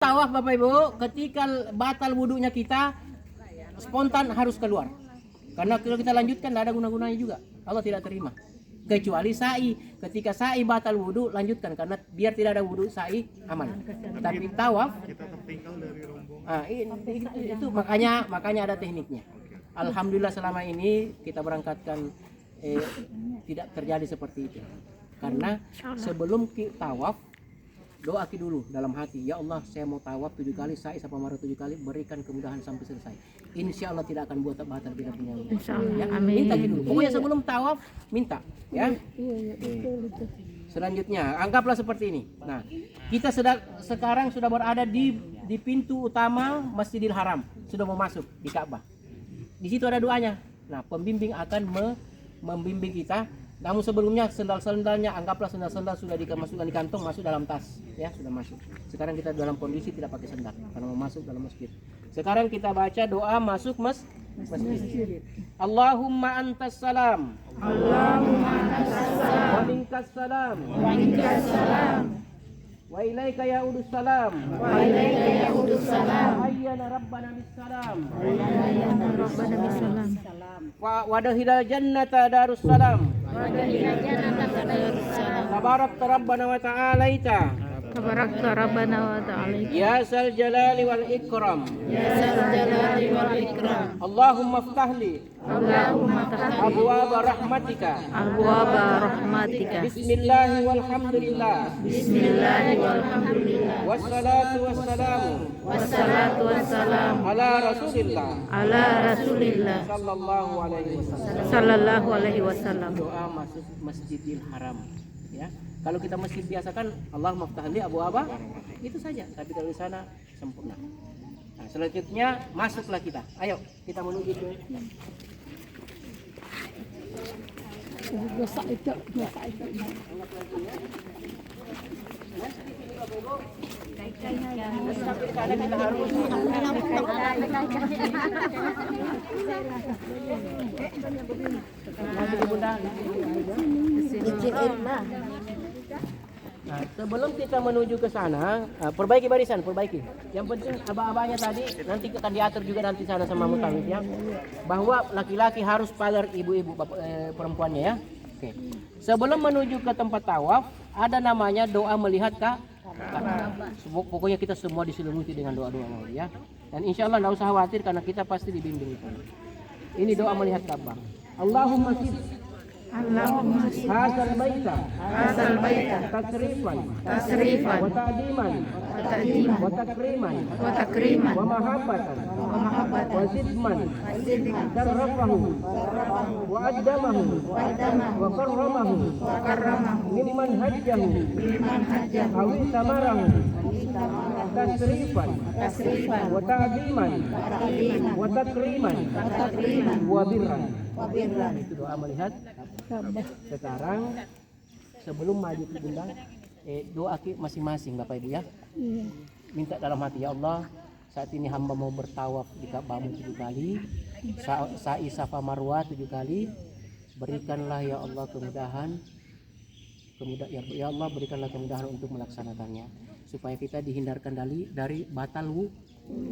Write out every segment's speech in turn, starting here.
tawaf Bapak Ibu, ketika batal wudunya kita spontan harus keluar. Karena kalau kita lanjutkan tidak ada guna-gunanya juga. Allah tidak terima. Kecuali sa'i, ketika sa'i batal wudu lanjutkan karena biar tidak ada wudu sa'i aman. Tapi tawaf kita tertinggal dari rombongan. itu makanya ada tekniknya. Alhamdulillah selama ini kita berangkatkan tidak terjadi seperti itu. Karena sebelum tawaf doa dulu dalam hati, ya Allah saya mau tawaf 7 kali, sa'i safa marwah 7 kali, berikan kemudahan sampai selesai. Insya Allah tidak akan buat batal kita punya. Ya, minta dulu. Pokoknya sebelum tawaf minta, ya. Selanjutnya anggaplah seperti ini. Nah, kita sekarang sudah berada di pintu utama Masjidil Haram, sudah mau masuk di Ka'bah. Di situ ada doanya. Nah, pembimbing akan membimbing kita. Namun sebelumnya sendal-sendalnya, anggaplah sendal-sendal sudah dimasukkan di kantong, masuk dalam tas, ya sudah masuk. Sekarang kita dalam kondisi tidak pakai sendal karena mau masuk dalam masjid. Sekarang kita baca doa masuk masjid. Allahumma antas salam. Allahumma antas salam. Wa minkas salam. Wa minkas salam. Wa ilaika ya'udus salam. Wa ilaika ya'udus salam. Hayyana rabbana bis salam. Hayyana rabbana bis salam. Wa wadahilal jannata darus salam. Wadahilal jannata darus salam. Tabarak rabbana wa ta'alaita. Tabarakta rabbana wa ta'ala. Ya sal jalali wal ikram. Ya sal jalali wal ikram. Allahumma ftahli Allahumma tahdi abwaaba rahmatika. abwaaba rahmatika. Bismillahi walhamdulillah. Bismillahi walhamdulillah. Wassalatu wassalamu Wassalatu wassalamu ala rasulillah ala rasulillah sallallahu alaihi wasallam. sallallahu alaihi wasallam. Doa masuk Masjidil Haram, ya. Kalau kita masjid biasa kan Allahumma ftahli abwaaba, itu saja. Tapi kalau di sana sempurna. Nah, selanjutnya masuklah kita. Ayo kita menuju ke kita harus masuk ke bunda. Nah, sebelum kita menuju ke sana, perbaiki barisan, perbaiki. Yang penting abah-abahnya tadi nanti akan diatur juga nanti sana sama mutawif, ya. Bahwa laki-laki harus pagar ibu-ibu perempuannya, ya. Oke. Sebelum menuju ke tempat tawaf, ada namanya doa melihat pokoknya kita semua diselimuti dengan doa-doa, ya. Dan insya Allah tidak usah khawatir karena kita pasti dibimbing itu. Ini doa melihat Ka'bah. Allahumma Allahumma hasal baita tasrifan wa ta'diman wa takriman wa takriman wa mahabbatan wa mahabbatan wa zidman syarrafahu wa addamahu wa karramahu mimman hajjahu awi samarahu tasrifan wa ta'diman wa takriman wa birran. Itu doa melihat. Sekarang sebelum maju ke bunda, doa masing-masing Bapak Ibu, ya. Minta dalam hati, ya Allah, saat ini hamba mau bertawaf di Ka'bahmu 7 kali, sa'i safa marwah 7 kali. Berikanlah ya Allah kemudahan, ya Allah berikanlah kemudahan untuk melaksanakannya supaya kita dihindarkan dari batal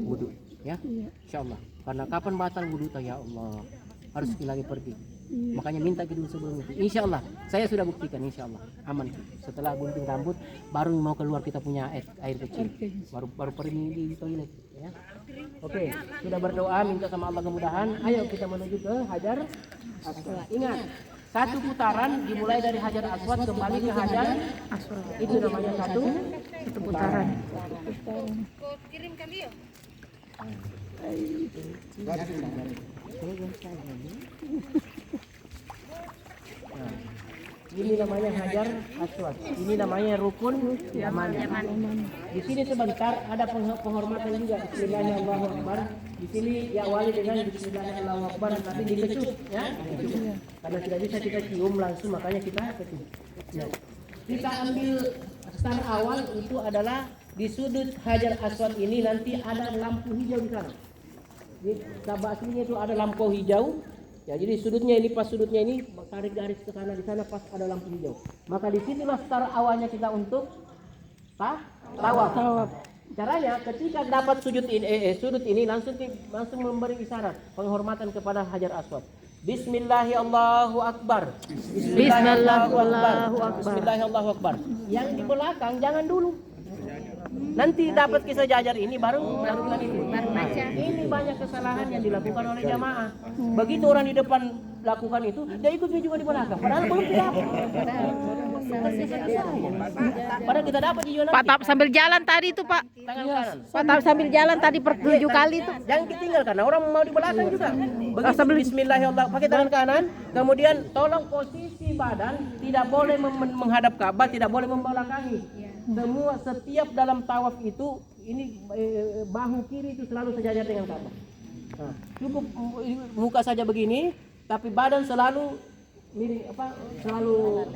wudu, ya. Insyaallah. Karena kapan batal wudu ya Allah? Harus lagi pergi. Makanya minta dulu sebelum itu. Insya Allah, saya sudah buktikan insya Allah aman. Setelah gunting rambut, baru mau keluar kita punya air kecil. Baru pergi di toilet, ya. Oke, sudah berdoa minta sama Allah kemudahan. Ayo kita menuju ke Hajar Aswad. Ingat, satu putaran dimulai dari Hajar Aswad kembali ke Hajar Aswad. Itu namanya satu putaran. Kirim kami yuk. Nah, ini namanya Hajar Aswad. Ini namanya rukun Yaman. Di sini sebentar ada penghormatan juga. Bismillahirrahmanirrahim. Di sini diawali dengan Bismillahirrahmanirrahim, tapi dikecup, ya. Karena tidak bisa kita cium langsung, makanya kita kecup. Nah, kita ambil start awal itu adalah di sudut Hajar Aswad ini nanti ada lampu hijau di sana. Di Ka'bah aslinya itu ada lampu hijau. Ya, jadi sudutnya ini pas sudutnya ini tarik garis ke sana, di sana pas ada lampu hijau. Maka di situlah start awalnya kita untuk tawaf. Caranya ketika dapat sudut ini langsung memberi isyarat penghormatan kepada Hajar Aswad. Bismillahirrahmanirrahim, Allahu Akbar. Bismillahirrahmanirrahim. Bismillahirrahmanirrahim, Allahu Akbar. Yang di belakang jangan dulu. Nanti dapat kisah jajar ini baru melakukan itu. Nah, ini banyak kesalahan yang dilakukan oleh jamaah. Begitu orang di depan lakukan itu, dia ikutnya juga di belakang. Padahal belum dapat. Padahal kita dapat juga nanti. Pak Tap sambil jalan tadi itu Pak. Tangan kanan. Pak Tap sambil jalan tadi per 7 kali itu. Jangan ditinggal karena orang mau di belakang juga. Begitu Bismillahirrahmanirrahim pakai tangan kanan, kemudian tolong posisi badan tidak boleh menghadap Ka'bah, tidak boleh membelakangi. Setiap dalam tawaf itu ini bahu kiri itu selalu sejajar dengan Ka'bah. Nah, cukup muka saja begini, tapi badan selalu miring selalu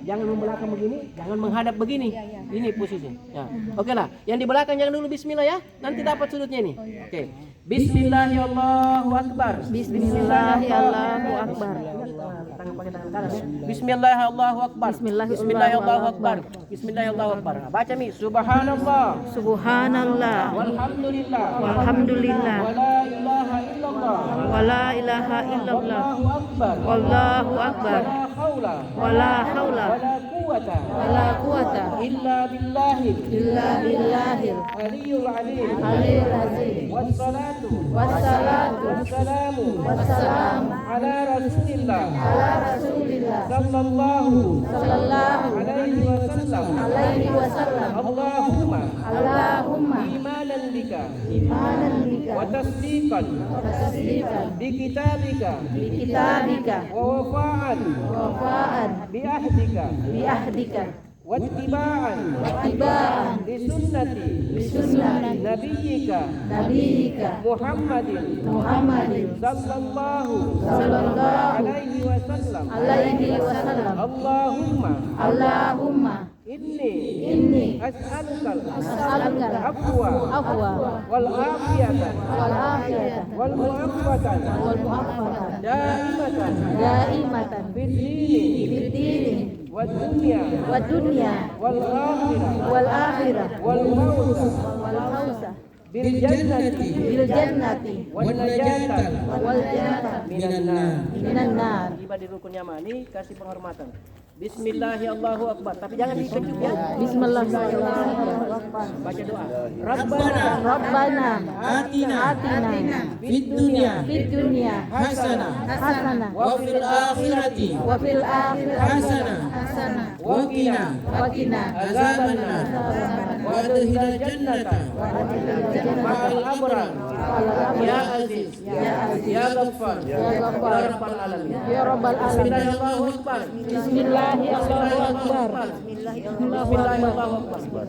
jangan membelakang begini, jangan menghadap begini. Ini posisi. Ya. Oke lah. Yang di belakang jangan dulu bismillah ya. Nanti dapat sudutnya ini. Oke. Bismillahirrahmanirrahim. Bismillahirrahmanirrahim. Tangan pakai tangan kanan ya. Bismillahirrahmanirrahim. Bismillahirrahmanirrahim. Bismillahirrahmanirrahim. Baca mi subhanallah. Subhanallah. Walhamdulillah. Walhamdulillah. Wala ilaha illallah. Wala ilaha illallah. Allahu akbar. Wallahu akbar. Wala haula. Wala haula. Wala quwwata. Wala quwata Illa billahi. illa billahil Aliyul alim. aliyil azim. Wassalatu. Wassalatu Wassalamu. wassalam Ala rasulillah. ala rasulillah Sallallahu. sallallahu Alaihi wasallam. alaihi wasallam. Allahumma. Allahumma Imanan bika. imanan bika Wa tasdiqan. wa tasdiqan Bi kitabika. bi kitabika Wa wafa'an. wa wafa'an Bi ahdika. bi ahdika Wa ittiba'an. wa tibaan Li sunnati. bi sunnati Nabiyyika. nabiyyika Muhammadin. Muhammadin Sallallahu. sallallahu Alaihi wasallam. alaihi wasallam. Allahumma. Allahumma Inni. inni As'alukal. as'aluka Afwa. afwa Wal afiyata. wal afiyata Wal mu'afwatan. wal mu'afata Daimatan. daimatan Fid dini. fid dini Wad dunya. wad dunya Wal akhirah. wal akhirah Wal mauta. wal fawza Bil jannati. bil jannati Wan najata. wal jannata Minan nar. minan nar. Tiba di rukun yamani kasih penghormatan. Bismillahirrahmanirrahim, Allahu akbar. Tapi jangan dikejuk ya. Bismillahirrahmanirrahim. Baca doa. Rabbana Rabbana atina atina fid dunya fid dunya hasanah hasanah wa fil akhirati wa fil akhirati hasanah hasanah wa qina wa qina azabannar wa adkhilna jannata ma'al abrar ya aziz ya ghaffar ya rabbal alamin. ya rabbal alamin. Bismillahirrahmanirrahim. Bismillahirrahmanirrahim.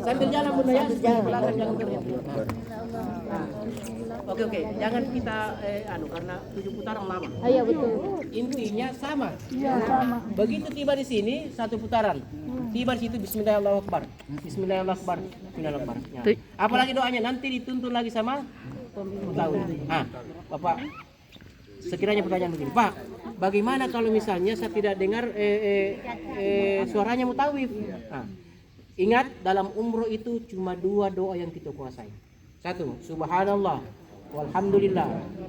Sambil jalan Bunda ya. Belakang jangan berhenti. Oke. Jangan kita karena 7 putaran lama. Iya betul. Intinya sama. Iya sama. Begitu tiba di sini 1 putaran. Tiba di situ Bismillahirrahmanirrahim. Bismillahirrahmanirrahim. Bismillahirrahmanirrahim. Ya. Apalagi doanya nanti dituntun lagi sama pemutawi. Bapak, sekiranya pertanyaan begini, Pak, bagaimana kalau misalnya saya tidak dengar suaranya mutawif? Ingat dalam umroh itu cuma 2 doa yang kita kuasai. 1, subhanallah, walhamdulillah,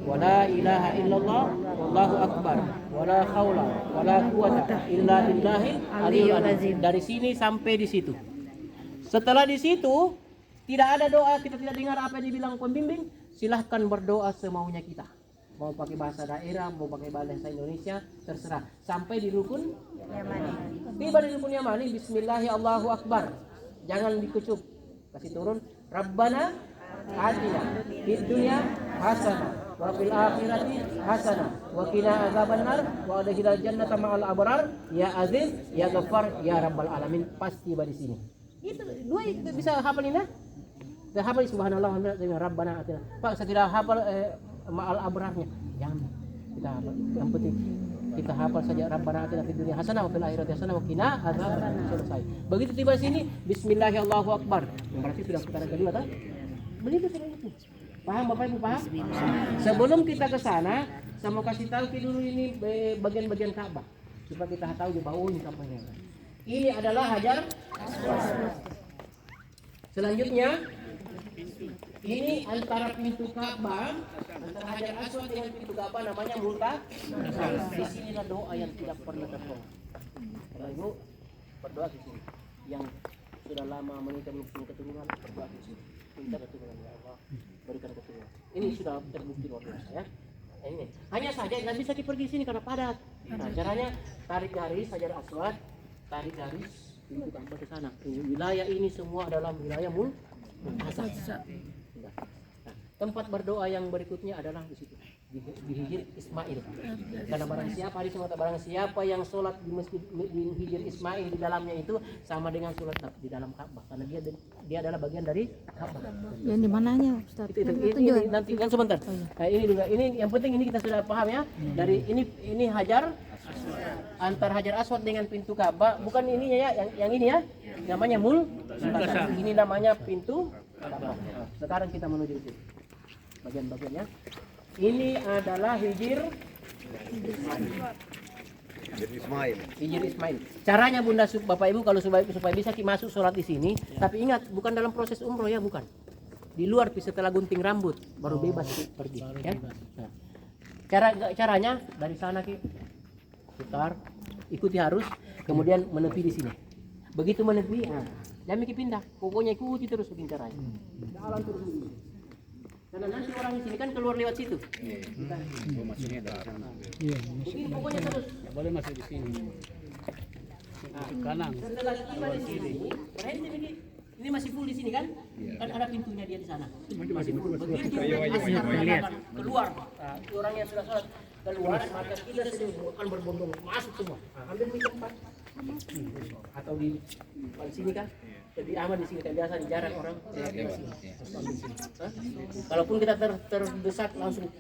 wala ilaha illallah, wallahu akbar, wala haula, wala quwata illa billahil aliyul azim. Dari sini sampai di situ. Setelah di situ tidak ada doa, kita tidak dengar apa yang dibilang pembimbing. Silahkan berdoa semaunya kita. Mau pakai bahasa daerah, mau pakai bahasa Indonesia, terserah. Sampai di rukun Yamani. Tiba di rukun Yamani, Bismillahirrahmanirrahim, Allahu akbar. Jangan dikucup. Kasih turun. Rabbana atina fid dunya hasanah wa fil akhirati hasanah wa qina azabannar wa adkhilna jannata ma'al abrar ya aziz ya ghaffar ya rabbal alamin. Pasti tiba di sini. Itu 2 itu bisa hafal ini. Saya hafal subhanallah wa rabbana atina. Pak, saya tidak hafal ma'al abrarnya. Jangan kita hafal. Yang penting kita hafal saja rabbana atina fid dunya hasanah wa fil akhirati hasanah wa qina azabannar. Selesai. Begitu tiba sini bismillahirrahmanirrahim, Allahu akbar. Yang berarti sudah putaran kedua kan? Begitu sudah itu. Paham Bapak Ibu, paham? Sebelum kita ke sana, saya mau kasih tahu dulu ini bagian-bagian Ka'bah supaya kita tahu di bawah ini kampungnya. Ini adalah Hajar Aswad. Selanjutnya Ini antara pintu Ka'bah, antara Hajar Aswad dengan pintu Ka'bah namanya multazam. Di sinilah doa yang tidak pernah tertolak. Kalau ibu berdoa di sini, yang sudah lama menikah belum keturunan berdoa di sini, minta keturunan ya Allah, berikan keturunan. Ini sudah terbukti luar biasa ya. Ini hanya saja nggak bisa pergi sini karena padat. Nah, caranya tarik garis Hajar Aswad, tarik garis pintu Ka'bah ke sana. Wilayah ini semua adalah wilayah multazam. Nah, tempat berdoa yang berikutnya adalah di situ, di Hijr Ismail. Karena barang siapa yang sholat di masjid di Hijr Ismail di dalamnya itu sama dengan sholat di dalam Ka'bah, karena dia adalah bagian dari Ka'bah. Yang di mananya Ustaz? Ini nanti kan sebentar. Nah, ini juga ini yang penting ini kita sudah paham ya. Dari ini Hajar antar Hajar Aswad dengan pintu Ka'bah, bukan ininya ya, yang ini ya. Namanya multazam. Ini namanya pintu Ka'bah. Nah, sekarang kita menuju itu. Bagian-bagiannya. Ini adalah Hijr Ismail. Hijr Ismail. Caranya Bunda Bapak Ibu kalau supaya bisa masuk sholat di sini, tapi ingat bukan dalam proses umroh ya, bukan. Di luar setelah gunting rambut baru bebas pergi ya. Nah, caranya dari sana putar, ikuti arus, kemudian menepi di sini. Begitu menepi, jangan mikir pindah, pokoknya ikuti terus begini caranya. Jalan terus begini. Karena nanti orang di sini kan keluar lewat situ. Masuknya dari sana. Begini pokoknya terus. Nggak boleh masuk di sini. Kanan. Setelah tiba di sini, berhenti begini. Ini masih full di sini kan? Kan ada pintunya dia di sana. Masih full. Begitu keluar. Nah, orang yang sudah sholat keluar, maka kita semua akan berbondong masuk semua. Ambil di tempat. Atau di sini kan? Lebih aman di sini kan, biasa jarang orang lewat sini. Kalaupun kita terdesak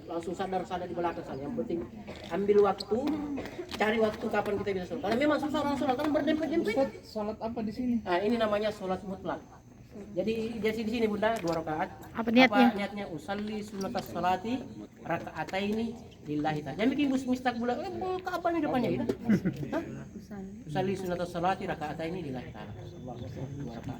langsung sadar di belakang sana. Yang penting ambil waktu, cari waktu kapan kita bisa sholat. Karena memang susah orang sholat, karena berdempet-dempet. Salat apa di sini? Nah, ini namanya sholat mutlak. Jadi di sini Bunda 2 rakaat. Apa niatnya? Niatnya usalli sunnatas salati raka'ataini lillahi ta'ala. Jangan bikin mustaqbal apa ini depannya itu? Hah? Usalli sunnatas salati raka'ataini lillahi ta'ala.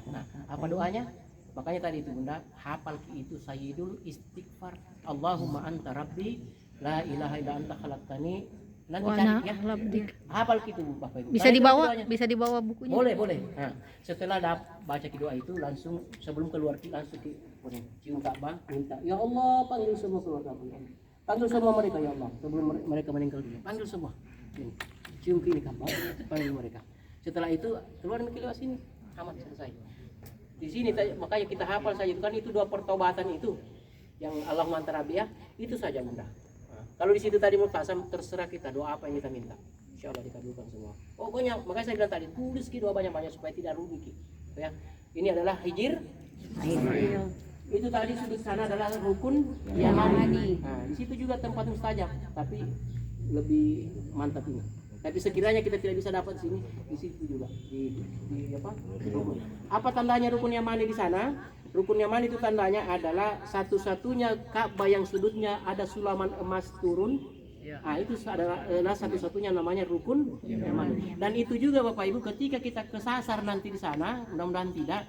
Nah, apa doanya? Makanya tadi itu Bunda, hafal itu sayyidul istighfar. Allahumma anta rabbi la ilaha illa anta khalaqtani. Nanti cari ya. Hafal gitu Bapak Ibu. Bisa dibawa bukunya. Boleh. Nah, setelah baca doa itu langsung sebelum keluar langsung cium Ka'bah, minta ya Allah panggil semua keluarga Ka'bah. Panggil semua mereka ya Allah sebelum mereka meninggal dunia. Panggil semua. Cium ke ini Ka'bah, panggil mereka. Setelah itu keluar lewat sini. Amat selesai. Di sini makanya kita hafal saja kan itu 2 pertobatan itu yang Allahumma anta rabbi ya, itu saja Bunda. Kalau di situ tadi multazam terserah kita doa apa yang kita minta. Insya Allah dikabulkan semua. Pokoknya makanya saya bilang tadi tulis doa banyak-banyak supaya tidak rugi. Ya. Ini adalah Hijr. Itu tadi sudut sana adalah rukun Yamani. Nah, di situ juga tempat mustajab, tapi lebih mantap ini. Tapi sekiranya kita tidak bisa dapat sini, di situ juga di apa? Apa tandanya rukun Yamani di sana? Rukun Yamani itu tandanya adalah satu-satunya Ka'bah yang sudutnya ada sulaman emas turun. Nah, itu adalah satu-satunya namanya rukun Yamani. Dan itu juga Bapak Ibu ketika kita kesasar nanti di sana, mudah-mudahan tidak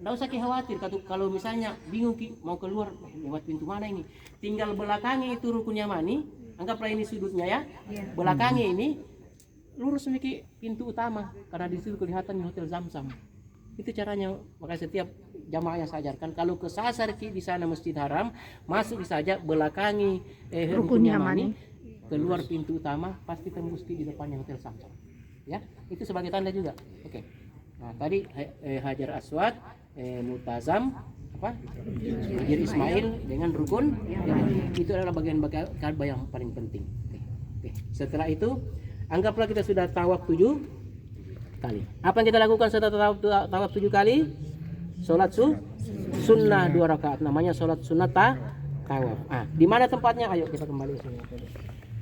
usah khawatir kalau misalnya bingung mau keluar lewat pintu mana ini. Tinggal belakangi itu rukun Yamani, anggaplah ini sudutnya ya. Belakangi ini lurus ke pintu utama karena di situ kelihatan Hotel Zamzam. Itu caranya. Maka setiap jamaah yang saya ajarkan kalau kesasar di sana Masjid Haram, masuk saja belakangi rukun Yamani, keluar pintu utama pasti tembus di depannya Hotel Zamzam. Ya, itu sebagai tanda juga. Oke. Nah, tadi Hajar Aswad, multazam apa? Hijr Ismail dengan rukun. Itu adalah bagian Ka'bah yang paling penting. Oke. Setelah itu anggaplah kita sudah tawaf 7 kali. Apa yang kita lakukan setelah tawaf 7 kali? Sholat sunnah 2 rakaat. Namanya sholat sunnah tawaf. Di mana tempatnya? Ayo kita kembali ke sini.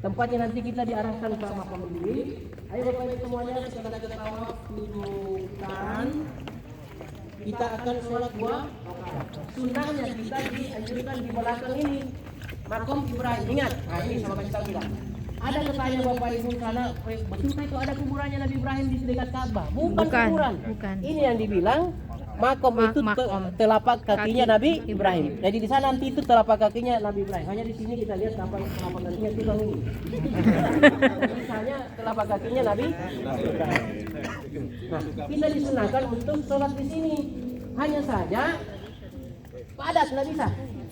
Tempatnya nanti kita diarahkan ke makam berdiri. Ayo Bapak Ibu semuanya setelah kita tawaf 7 kan kita akan sholat 2 rakaat. Sunnahnya kita dianjurkan di belakang ini makam Ibrahim. Ingat, ini sama kita bilang. Ada ketanya Bapak Ibu karena betulkah itu ada kuburannya Nabi Ibrahim di dekat Ka'bah? Bukan kuburan. Bukan. Ini yang dibilang makom itu Makom. telapak kakinya Kaki Nabi Ibrahim. Jadi di sana nanti itu telapak kakinya Nabi Ibrahim. Hanya di sini kita lihat telapak kakinya itu bang ini. Misalnya telapak kakinya Nabi Ibrahim. Nah, kita disunahkan untuk sholat di sini. Hanya saja padat nggak bisa.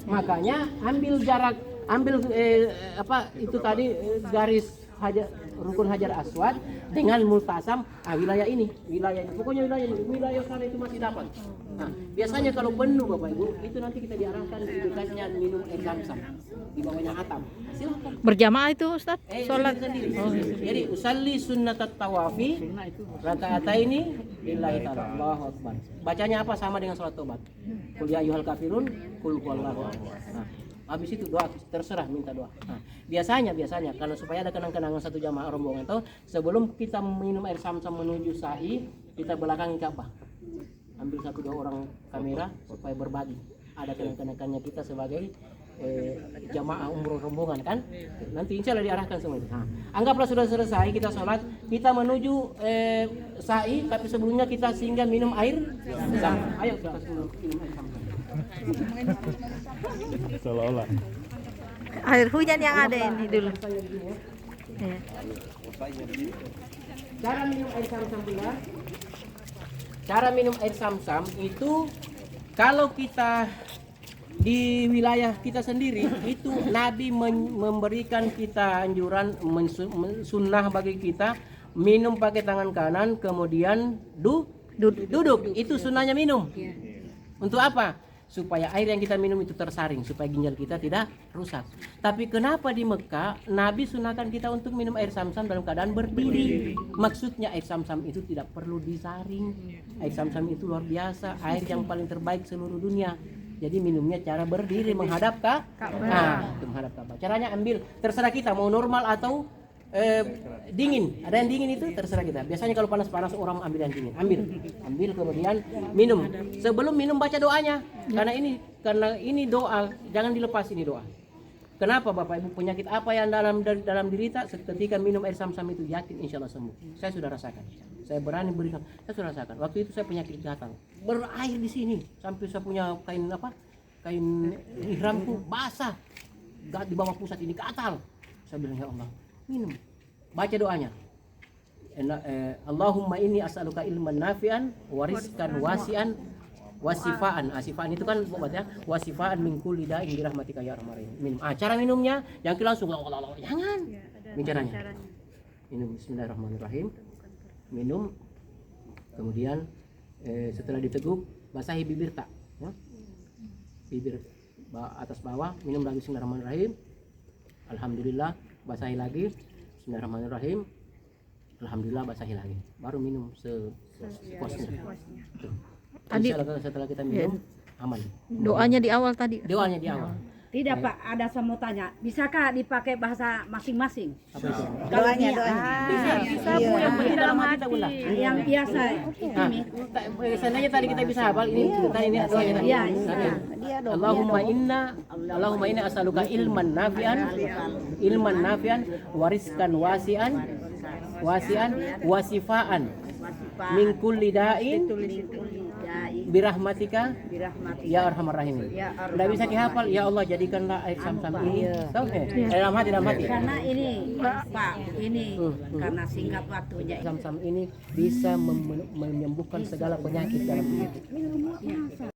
Makanya ambil jarak, ambil itu tadi garis rukun Hajar Aswad dengan multasam wilayah ini, pokoknya wilayah sana itu masih dapat. Nah, biasanya kalau penuh Bapak Ibu itu nanti kita diarahkan di dekatnya minum air zam-zam di bawahnya hatam. Silakan. Berjamaah itu Ustaz? Sholat. Sendiri. Jadi usalli sunnatat tawafi raka'ataini lillahi ta'ala. Allahu akbar. Bacanya apa sama dengan salat tobat. Qul ya ayyuhal kafirun qul huwallahu ahad. Nah, habis itu doa, terserah minta doa. Nah, biasanya kalau supaya ada kenang-kenangan satu jamaah rombongan itu sebelum kita minum air zam-zam menuju sa'i, kita belakangi Ka'bah. Ambil 1-2 orang kamera supaya berbagi. Ada kenang-kenangannya kita sebagai jamaah umroh rombongan kan. Nanti insya Allah diarahkan semua. Nah, anggaplah sudah selesai kita sholat, kita menuju sa'i, tapi sebelumnya kita singgah minum air zam-zam. Ayo kita minum air zam-zam. Seolah-olah. Air hujan yang ada ini dulu. Ya. Cara minum air zam-zam pula. Cara minum air zam-zam itu kalau kita di wilayah kita sendiri itu Nabi memberikan kita anjuran sunnah bagi kita minum pakai tangan kanan kemudian duduk. Itu sunnahnya minum. Untuk apa? Supaya air yang kita minum itu tersaring, supaya ginjal kita tidak rusak. Tapi kenapa di Mekah Nabi sunahkan kita untuk minum air zam-zam dalam keadaan berdiri? Maksudnya air zam-zam itu tidak perlu disaring. Air zam-zam itu luar biasa, air yang paling terbaik seluruh dunia. Jadi minumnya cara berdiri menghadap menghadap Ka'bah. Caranya ambil, terserah kita mau normal atau dingin. Ada yang dingin itu terserah kita. Biasanya kalau panas-panas orang ambil yang dingin. Ambil kemudian minum. Sebelum minum baca doanya. Karena ini doa, jangan dilepas ini doa. Kenapa Bapak Ibu, penyakit apa yang dalam diri kita ketika minum air zam-zam itu yakin insya Allah sembuh. Saya sudah rasakan. Saya berani berikan. Saya sudah rasakan. Waktu itu saya penyakit gatal. Berair di sini sampai saya punya kain ihramku basah. Di bawah pusat ini gatal. Saya bilang ya Allah, minum. Baca doanya. Allahumma inni as'aluka ilman nafi'an wa rizqan wasi'an wasifaan. Sifaan itu kan obatnya. Wasifaan min kulli da'in bi rahmatika ya arhamar rahimin. Minum. Cara minumnya jangan langsung Allah. Jangan. Caranya. Minum bismillahirrahmanirrahim. Minum. Kemudian setelah diteguk basahi bibir tak. Ya. Bibir atas bawah, minum lagi bismillahirrahmanirrahim. Alhamdulillah, basahi lagi. Bismillahirrahmanirrahim. Alhamdulillah, basahi lagi. Baru minum sepuasnya. Tadi Setelah kita minum aman. doanya di awal tadi. Doanya di awal. Tidak Pak, ada saya mau tanya, bisakah dipakai bahasa masing-masing? Apa itu? Doanya. Bisa Bu, yang penting dalam hati kita ulang. Yang biasa Nah, seandainya tadi kita bisa hafal ini doanya tadi. Iya. Allahumma inna as'aluka ilman nafi'an wa rizqan wasi'an wasifaan min kulli da'in birahmatika ya arhamar rahimin. Udah bisa dihafal, ya Allah jadikanlah air zam-zam ini. Tahu enggak? Dalam hati. Karena ini Pak, karena singkat waktunya. Zam-zam ini bisa menyembuhkan segala penyakit dalam tubuh.